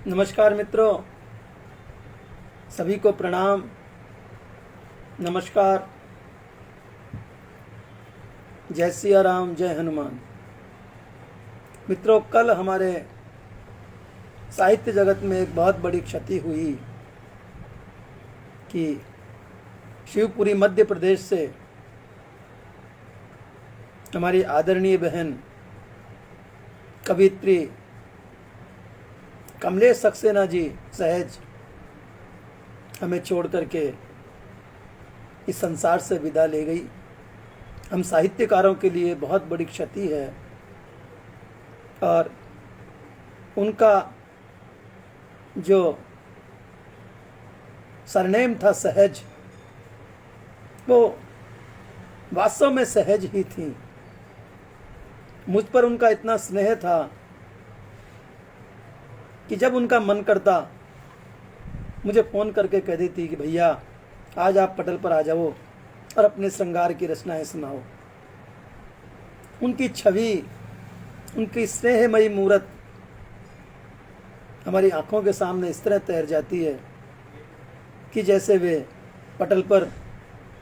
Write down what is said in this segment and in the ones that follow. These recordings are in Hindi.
नमस्कार मित्रों, सभी को प्रणाम। नमस्कार। जय सिया राम, जय हनुमान। मित्रों, कल हमारे साहित्य जगत में एक बहुत बड़ी क्षति हुई कि शिवपुरी मध्य प्रदेश से हमारी आदरणीय बहन कवित्री कमलेश सक्सेना जी सहज हमें छोड़ करके इस संसार से विदा ले गई। हम साहित्यकारों के लिए बहुत बड़ी क्षति है और उनका जो सरनेम था सहज, वो वास्तव में सहज ही थी। मुझ पर उनका इतना स्नेह था कि जब उनका मन करता मुझे फ़ोन करके कह देती कि भैया आज आप पटल पर आ जाओ और अपने श्रृंगार की रचनाएं सुनाओ। उनकी छवि, उनकी स्नेहमयी मूरत हमारी आंखों के सामने इस तरह तैर जाती है कि जैसे वे पटल पर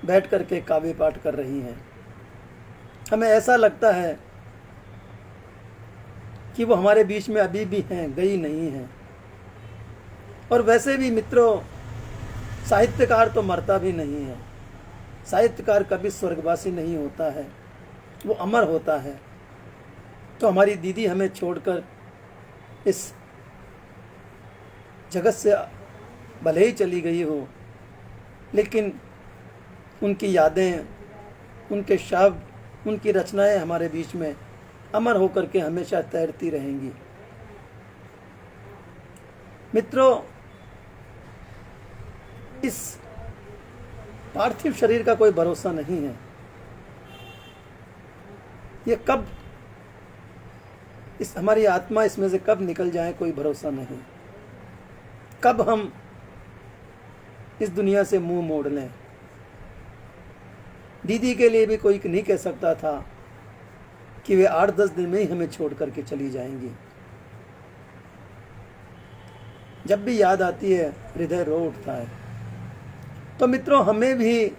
बैठ करके काव्य पाठ कर रही हैं। हमें ऐसा लगता है कि वो हमारे बीच में अभी भी हैं, गई नहीं हैं। और वैसे भी मित्रों, साहित्यकार तो मरता भी नहीं है। साहित्यकार कभी स्वर्गवासी नहीं होता है, वो अमर होता है। तो हमारी दीदी हमें छोड़कर इस जगत से भले ही चली गई हो, लेकिन उनकी यादें, उनके शब्द, उनकी रचनाएं हमारे बीच में अमर होकर के हमेशा तैरती रहेंगी। मित्रों, इस पार्थिव शरीर का कोई भरोसा नहीं है। ये कब हमारी आत्मा इसमें से कब निकल जाए, कोई भरोसा नहीं। कब हम इस दुनिया से मुंह मोड़ लें। दीदी के लिए भी कोई नहीं कह सकता था कि वे 8-10 दिन में ही हमें छोड़ करके चली जाएंगी। जब भी याद आती है हृदय रो उठता है। तो मित्रों, हमें भी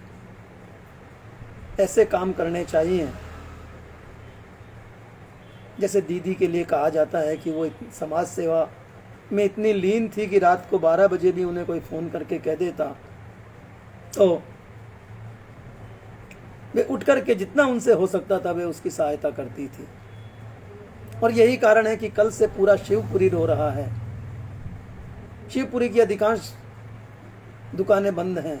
ऐसे काम करने चाहिए जैसे दीदी के लिए कहा जाता है कि वो समाज सेवा में इतनी लीन थी कि रात को 12 बजे भी उन्हें कोई फ़ोन करके कह देता तो वे उठ करके जितना उनसे हो सकता था वे उसकी सहायता करती थी। और यही कारण है कि कल से पूरा शिवपुरी रो रहा है। शिवपुरी की अधिकांश दुकानें बंद हैं।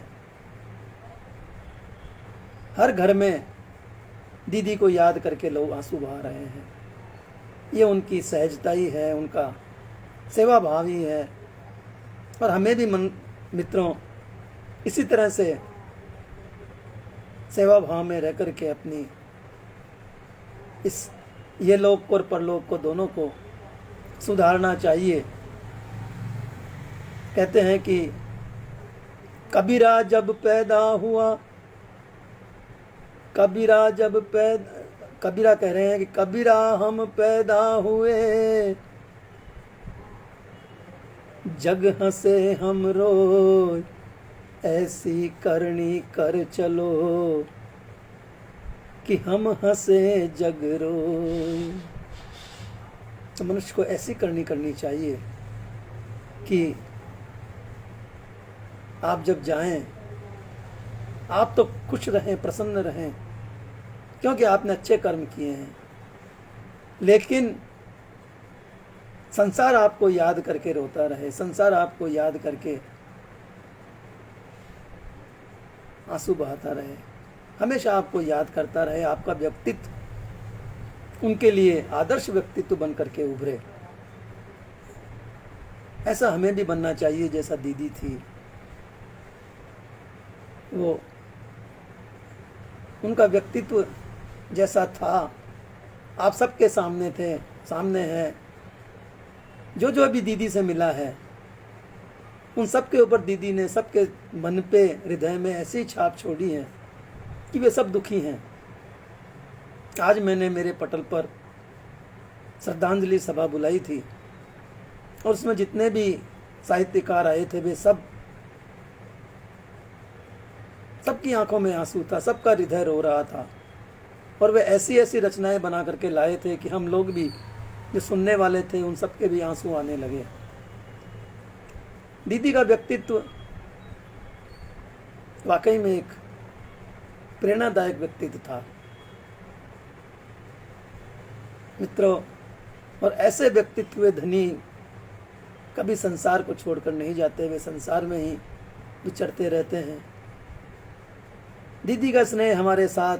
हर घर में दीदी को याद करके लोग आंसू बहा रहे हैं। ये उनकी सहजता ही है, उनका सेवा भाव ही है। और हमें भी मित्रों इसी तरह से सेवा भाव में रह करके अपनी ये लोक को और परलोक को दोनों को सुधारना चाहिए। कहते हैं कि कबीरा जब पैदा हुआ, कबीरा कह रहे हैं कि कबीरा हम पैदा हुए, जग हंसे हम रोए, ऐसी करनी कर चलो कि हम हंसे जग रोए। तो मनुष्य को ऐसी करनी चाहिए कि आप जब जाएं आप तो खुश रहें, प्रसन्न रहें, क्योंकि आपने अच्छे कर्म किए हैं। लेकिन संसार आपको याद करके रोता रहे, संसार आपको याद करके आंसू बहाता रहे, हमेशा आपको याद करता रहे। आपका व्यक्तित्व उनके लिए आदर्श व्यक्तित्व बन करके उभरे। ऐसा हमें भी बनना चाहिए जैसा दीदी थी। वो उनका व्यक्तित्व जैसा था आप सबके सामने है। जो जो भी दीदी से मिला है उन सबके ऊपर दीदी ने सबके मन पे, हृदय में ऐसी छाप छोड़ी है कि वे सब दुखी हैं। आज मैंने मेरे पटल पर श्रद्धांजलि सभा बुलाई थी और उसमें जितने भी साहित्यकार आए थे वे सबकी आंखों में आंसू था, सबका हृदय रो रहा था। और वे ऐसी ऐसी रचनाएं बना करके लाए थे कि हम लोग भी जो सुनने वाले थे उन सबके भी आंसू आने लगे। दीदी का व्यक्तित्व वाकई में एक प्रेरणादायक व्यक्तित्व था मित्रों। और ऐसे व्यक्तित्व वे धनी कभी संसार को छोड़कर नहीं जाते, वे संसार में ही विचरते रहते हैं। दीदी का स्नेह हमारे साथ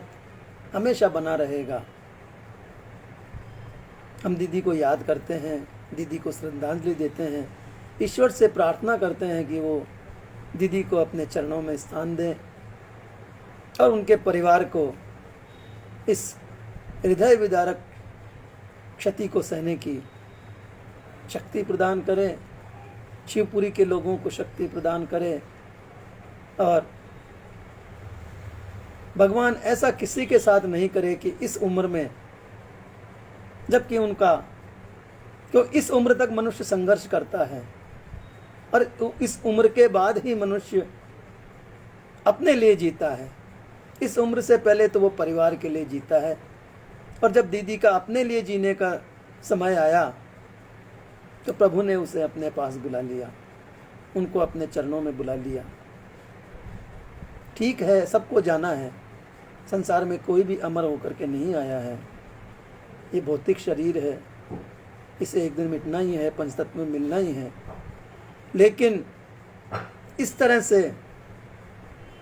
हमेशा बना रहेगा। हम दीदी को याद करते हैं, दीदी को श्रद्धांजलि देते हैं, ईश्वर से प्रार्थना करते हैं कि वो दीदी को अपने चरणों में स्थान दें और उनके परिवार को इस हृदय विदारक क्षति को सहने की शक्ति प्रदान करें, शिवपुरी के लोगों को शक्ति प्रदान करें। और भगवान ऐसा किसी के साथ नहीं करे कि इस उम्र में, जबकि क्यों इस उम्र तक मनुष्य संघर्ष करता है और इस उम्र के बाद ही मनुष्य अपने लिए जीता है। इस उम्र से पहले तो वो परिवार के लिए जीता है, और जब दीदी का अपने लिए जीने का समय आया तो प्रभु ने उसे अपने पास बुला लिया, उनको अपने चरणों में बुला लिया। ठीक है, सबको जाना है, संसार में कोई भी अमर होकर के नहीं आया है। ये भौतिक शरीर है, इसे एक दिन मिटना ही है, पंचतत्व में मिलना ही है। लेकिन इस तरह से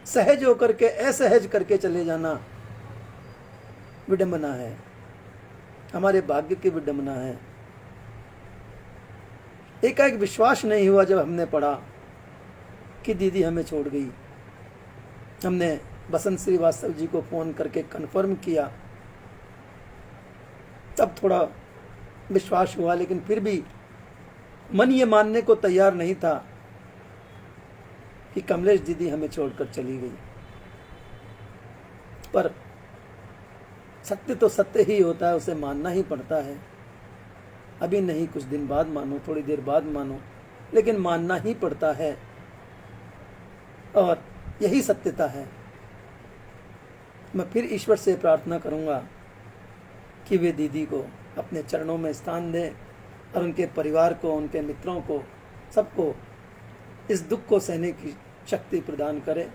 सहज होकर के असहज करके चले जाना विडंबना है, हमारे भाग्य की विडंबना है। एकाएक विश्वास नहीं हुआ जब हमने पढ़ा कि दीदी हमें छोड़ गई। हमने बसंत श्रीवास्तव जी को फोन करके कन्फर्म किया, तब थोड़ा विश्वास हुआ, लेकिन फिर भी मन ये मानने को तैयार नहीं था कि कमलेश दीदी हमें छोड़कर चली गई। पर सत्य तो सत्य ही होता है, उसे मानना ही पड़ता है। अभी नहीं, कुछ दिन बाद मानो, थोड़ी देर बाद मानो, लेकिन मानना ही पड़ता है। और यही सत्यता है। मैं फिर ईश्वर से प्रार्थना करूंगा कि वे दीदी को अपने चरणों में स्थान दें और उनके परिवार को, उनके मित्रों को, सबको इस दुख को सहने की शक्ति प्रदान करें।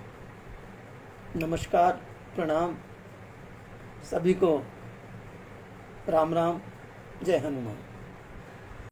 नमस्कार, प्रणाम सभी को, राम राम, जय हनुमान।